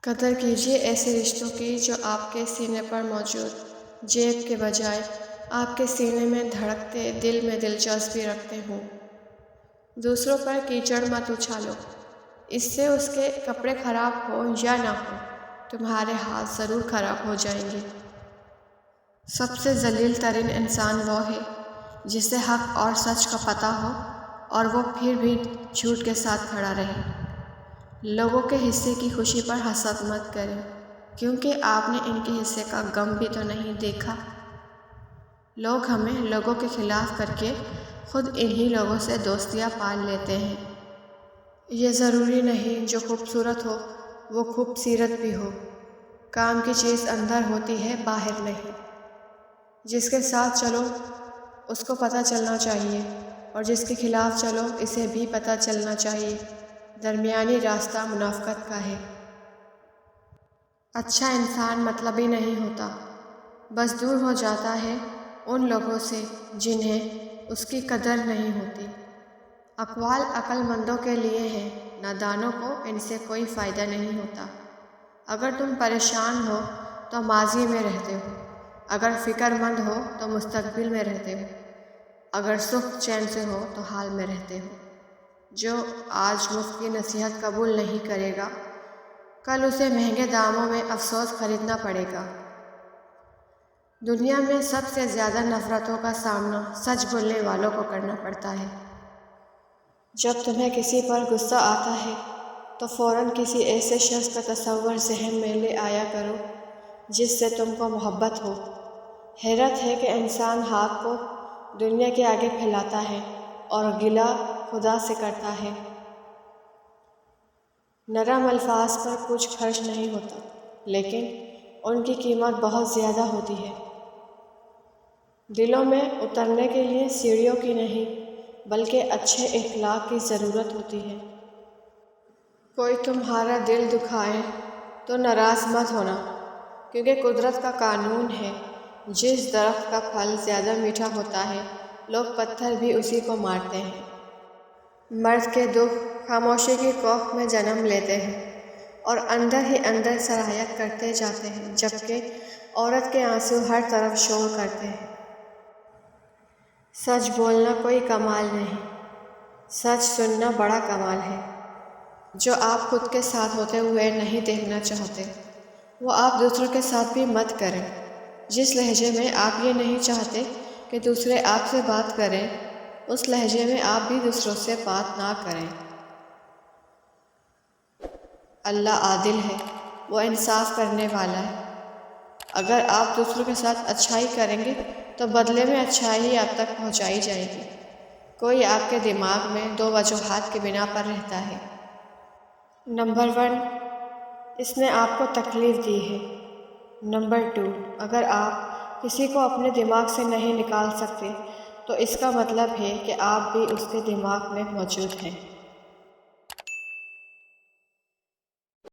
قدر کیجیے ایسے رشتوں کی جو آپ کے سینے پر موجود جیب کے بجائے آپ کے سینے میں دھڑکتے دل میں دلچسپی رکھتے ہوں۔ دوسروں پر کیچڑ مت اچھالو، اس سے اس کے کپڑے خراب ہو یا نہ ہو تمہارے ہاتھ ضرور خراب ہو جائیں گے۔ سب سے ذلیل ترین انسان وہ ہے جسے حق اور سچ کا پتہ ہو اور وہ پھر بھی جھوٹ کے ساتھ کھڑا رہے۔ لوگوں کے حصے کی خوشی پر حسد مت کریں، کیونکہ آپ نے ان کے حصے کا غم بھی تو نہیں دیکھا۔ لوگ ہمیں لوگوں کے خلاف کر کے خود انہی لوگوں سے دوستیاں پال لیتے ہیں۔ یہ ضروری نہیں جو خوبصورت ہو وہ خوب سیرت بھی ہو۔ کام کی چیز اندر ہوتی ہے، باہر نہیں۔ جس کے ساتھ چلو اس کو پتہ چلنا چاہیے اور جس کے خلاف چلو اسے بھی پتہ چلنا چاہیے۔ درمیانی راستہ منافقت کا ہے۔ اچھا انسان مطلبی نہیں ہوتا، بس دور ہو جاتا ہے ان لوگوں سے جنہیں اس کی قدر نہیں ہوتی۔ اقوال عقل مندوں کے لیے ہیں، نادانوں کو ان سے کوئی فائدہ نہیں ہوتا۔ اگر تم پریشان ہو تو ماضی میں رہتے ہو، اگر فکر مند ہو تو مستقبل میں رہتے ہو، اگر سکھ چین سے ہو تو حال میں رہتے ہو۔ جو آج مفت کی نصیحت قبول نہیں کرے گا، کل اسے مہنگے داموں میں افسوس خریدنا پڑے گا۔ دنیا میں سب سے زیادہ نفرتوں کا سامنا سچ بولنے والوں کو کرنا پڑتا ہے۔ جب تمہیں کسی پر غصہ آتا ہے تو فوراً کسی ایسے شخص کا تصور ذہن میں لے آیا کرو جس سے تم کو محبت ہو۔ حیرت ہے کہ انسان حق کو دنیا کے آگے پھیلاتا ہے اور گلہ خدا سے کرتا ہے۔ نرم الفاظ پر کچھ خرچ نہیں ہوتا، لیکن ان کی قیمت بہت زیادہ ہوتی ہے۔ دلوں میں اترنے کے لیے سیڑھیوں کی نہیں بلکہ اچھے اخلاق کی ضرورت ہوتی ہے۔ کوئی تمہارا دل دکھائے تو ناراض مت ہونا، کیونکہ قدرت کا قانون ہے جس درخت کا پھل زیادہ میٹھا ہوتا ہے لوگ پتھر بھی اسی کو مارتے ہیں۔ مرد کے دکھ خاموشی کی کوکھ میں جنم لیتے ہیں اور اندر ہی اندر سرایت کرتے جاتے ہیں، جبکہ عورت کے آنسو ہر طرف شور کرتے ہیں۔ سچ بولنا کوئی کمال نہیں، سچ سننا بڑا کمال ہے۔ جو آپ خود کے ساتھ ہوتے ہوئے نہیں دیکھنا چاہتے وہ آپ دوسروں کے ساتھ بھی مت کریں۔ جس لہجے میں آپ یہ نہیں چاہتے کہ دوسرے آپ سے بات کریں، اس لہجے میں آپ بھی دوسروں سے بات نہ کریں۔ اللہ عادل ہے، وہ انصاف کرنے والا ہے۔ اگر آپ دوسروں کے ساتھ اچھائی کریں گے تو بدلے میں اچھائی آپ تک پہنچائی جائے گی۔ کوئی آپ کے دماغ میں دو وجوہات کی بنا پر رہتا ہے۔ نمبر 1، اس نے آپ کو تکلیف دی ہے۔ نمبر 2، اگر آپ کسی کو اپنے دماغ سے نہیں نکال سکتے تو اس کا مطلب ہے کہ آپ بھی اس کے دماغ میں موجود ہیں۔